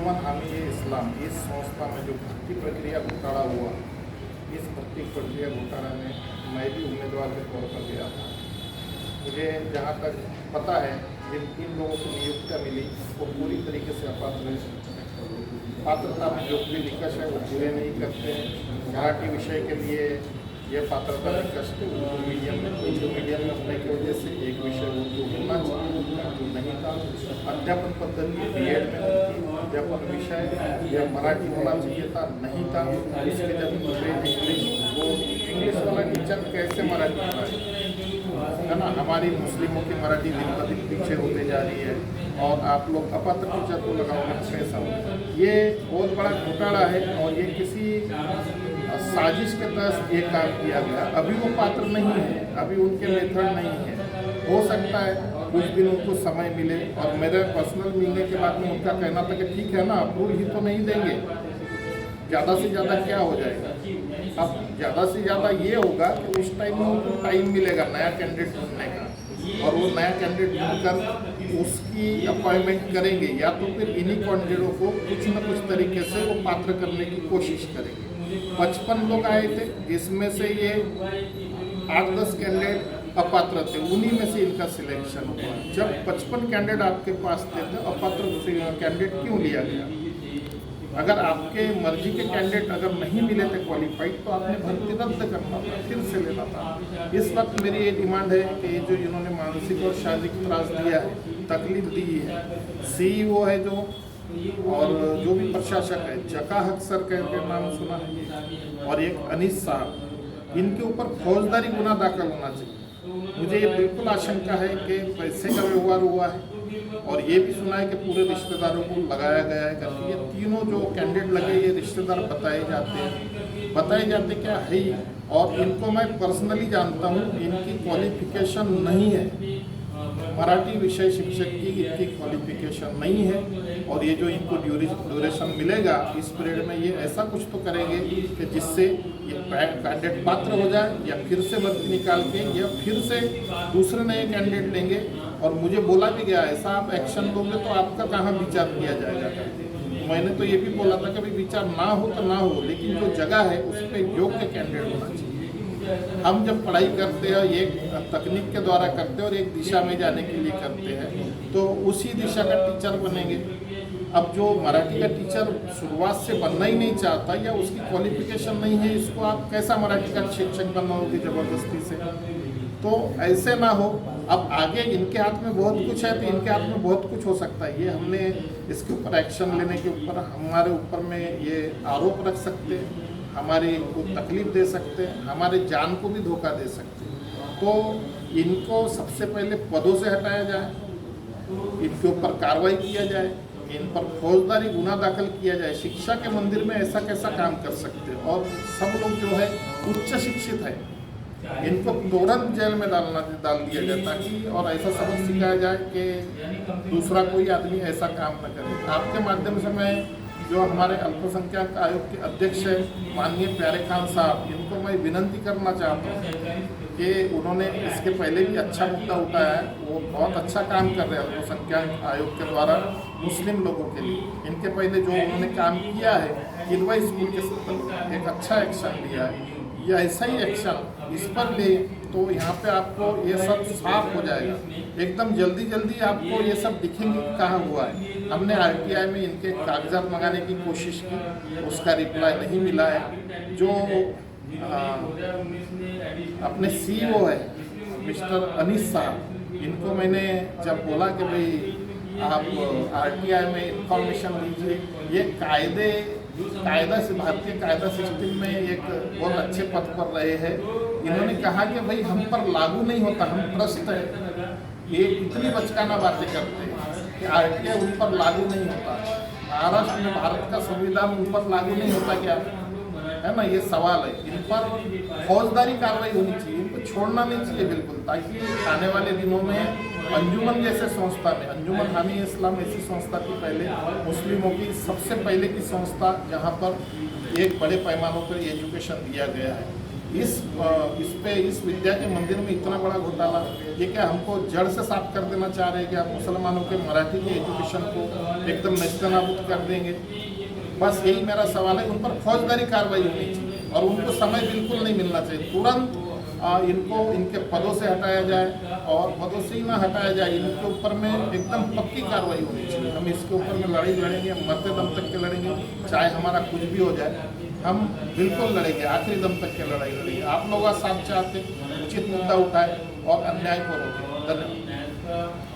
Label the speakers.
Speaker 1: अंजुमन हामी इस्लाम इस संस्था में जो भर्ती प्रक्रिया घोटाला हुआ, इस भर्ती प्रक्रिया घोटाला में मैं भी उम्मीदवार के तौर पर गया था। मुझे जहाँ तक पता है जिन 3 लोगों को नियुक्तियाँ मिली वो पूरी तरीके से अपात्र है। पात्रता में जो भी निकष है वो पूरे नहीं करते। मराठी विषय के लिए यह पात्रता निकष थे, उर्दू मीडियम में होने की वजह से एक विषय उर्दू होना चाहिए, जो नहीं था। अध्यापन पद्धति बीएड में नहीं थी, अध्यापन विषय या मराठी होना चाहिए था, नहीं था। इसके जब इंग्लिश, वो इंग्लिश वाला टीचर कैसे मराठी पढ़ाए, है ना। हमारी मुस्लिमों की मराठी दिन ब दिन पीछे होते जा रही है और आप लोग अपात्र टीचर को लगाओगे कैसा हो। ये बहुत बड़ा घोटाला है और ये किसी साजिश के तहत ये काम किया गया। अभी वो पात्र नहीं है, अभी उनके मेथड नहीं है। हो सकता है कुछ दिन उनको समय मिले और मेरे पर्सनल मिलने के बाद में उनका कहना था कि ठीक है ना, अप्रूव ही तो नहीं देंगे, ज़्यादा से ज़्यादा क्या हो जाएगा। अब ज़्यादा से ज़्यादा ये होगा कि उस टाइम में उनको टाइम मिलेगा नया कैंडिडेट ढूंढने का, और वो नया कैंडिडेट ढूंढकर उसकी अपॉइंटमेंट करेंगे, या तो फिर इन्हीं कैंडिडेटों को कुछ न कुछ तरीके से वो पात्र करने की कोशिश करेंगे। 55 लोग आए थे, जिसमें से ये 8-10 कैंडिडेट अपात्र थे, उन्हीं में से इनका सिलेक्शन हुआ। जब 55 कैंडिडेट आपके पास थे तो अपात्र कैंडिडेट क्यों लिया गया? अगर आपके मर्जी के कैंडिडेट अगर नहीं मिले थे क्वालिफाइड, तो आपने भर्ती रद्द करना था, फिर से लेना था। इस वक्त मेरी ये डिमांड है कि ये जो इन्होंने मानसिक और शारीरिक त्रास दिया है, तकलीफ दी है, सीईओ है जो, और जो भी प्रशासक है, जका हक सर के नाम सुना है, और एक अनीस साहब, इनके ऊपर फौजदारी गुना दाखिल होना चाहिए। मुझे ये बिल्कुल आशंका है कि पैसे का व्यवहार हुआ है, और ये भी सुना है कि पूरे रिश्तेदारों को लगाया गया है करके। ये तीनों जो कैंडिडेट लगे ये रिश्तेदार बताए जाते क्या है ही, और इनको मैं पर्सनली जानता हूँ, इनकी क्वालिफिकेशन नहीं है, मराठी विषय शिक्षक की इनकी क्वालिफिकेशन नहीं है। और ये जो इनको ड्यूरेशन मिलेगा इस पीरियड में, ये ऐसा कुछ तो करेंगे कि जिससे ये कैंडिडेट पात्र हो जाए, या फिर से भर्ती निकाल के या फिर से दूसरे नए कैंडिडेट लेंगे। और मुझे बोला भी गया, ऐसा आप एक्शन लोगे तो आपका कहाँ विचार किया जाएगा। मैंने तो ये भी बोला था कि भाई विचार ना हो तो ना हो, लेकिन जो जगह है उस पर योग्य कैंडिडेट होना चाहिए। हम जब पढ़ाई करते हैं एक तकनीक के द्वारा करते हैं और एक दिशा में जाने के लिए करते हैं, तो उसी दिशा का टीचर बनेंगे। अब जो मराठी का टीचर शुरुआत से बनना ही नहीं चाहता या उसकी क्वालिफिकेशन नहीं है, इसको आप कैसा मराठी का शिक्षक बनाओगे ज़बरदस्ती से? तो ऐसे ना हो। अब आगे इनके हाथ में बहुत कुछ है, तो इनके हाथ में बहुत कुछ हो सकता है। ये हमने इसके ऊपर एक्शन लेने के ऊपर, हमारे ऊपर में ये आरोप रख सकते हैं, हमारी को तकलीफ दे सकते हैं, हमारे जान को भी धोखा दे सकते हैं। तो इनको सबसे पहले पदों से हटाया जाए, इनके ऊपर कार्रवाई किया जाए, इन पर फौजदारी गुना दाखिल किया जाए। शिक्षा के मंदिर में ऐसा कैसा काम कर सकते हैं? और सब लोग जो है उच्च शिक्षित है, इनको तुरंत जेल में डाल दिया जाए, ताकि और ऐसा सबक सिखाया जाए कि दूसरा कोई आदमी ऐसा काम न करे। आपके माध्यम से मैं जो हमारे अल्पसंख्यक आयोग के अध्यक्ष हैं माननीय प्यारे खान साहब, इनको मैं विनती करना चाहता हूँ कि उन्होंने इसके पहले भी अच्छा मुद्दा उठाया है, वो बहुत अच्छा काम कर रहे हैं अल्पसंख्यक आयोग के द्वारा मुस्लिम लोगों के लिए। इनके पहले जो उन्होंने काम किया है किदवा स्कूल के साथ एक अच्छा एक्शन लिया है, या ऐसा ही एक्शन इस पर ले तो यहाँ पे आपको ये सब साफ हो जाएगा। एकदम जल्दी आपको ये सब दिखेंगे कहाँ हुआ है। हमने आरटीआई में इनके कागजात मंगाने की कोशिश की, उसका रिप्लाई नहीं मिला है। जो अपने सीईओ है मिस्टर अनीस साहब, इनको मैंने जब बोला कि भाई आप आरटीआई में इंफॉर्मेशन दीजिए, ये कायदा से भारतीय कायदा सिस्टम में एक बहुत अच्छे पद पर रहे हैं। इन्होंने कहा कि भाई हम पर लागू नहीं होता, हम ट्रस्ट है। ये इतनी बचकाना बातें करते हैं कि आरटीआई उन पर लागू नहीं होता। महाराष्ट्र में भारत का संविधान उन पर लागू नहीं होता क्या, है ना? ये सवाल है। इन पर फौजदारी कार्रवाई होनी चाहिए, इनको छोड़ना नहीं चाहिए बिल्कुल, ताकि आने वाले दिनों में अंजुमन जैसे संस्था में, अंजुमन हामी इस्लाम ऐसी संस्था थी पहले, मुस्लिमों की सबसे पहले की संस्था जहाँ पर एक बड़े पैमानों पर एजुकेशन दिया गया है। इस विद्या के मंदिर में इतना बड़ा घोटाला, ये क्या हमको जड़ से साफ कर देना चाह रहे हैं कि आप मुसलमानों के मराठी के एजुकेशन को एकदम नेस्तनाबूद कर देंगे? बस यही मेरा सवाल है। उन पर फौजदारी कार्रवाई होनी चाहिए और उनको समय बिल्कुल नहीं मिलना चाहिए। तुरंत इनको इनके पदों से हटाया जाए और पदों से ही ना हटाया जाए, इनके ऊपर में एकदम पक्की कार्रवाई होनी चाहिए। हम इसके ऊपर में लड़ाई लड़ेंगे, मरते दम तक के लड़ेंगे, चाहे हमारा कुछ भी हो जाए, हम बिल्कुल लड़ेंगे, आखिरी दम तक के लड़ाई लड़ेंगे। आप लोग साथ चाहते, उचित मुद्दा उठाए और अन्याय को रोकें। धन्यवाद।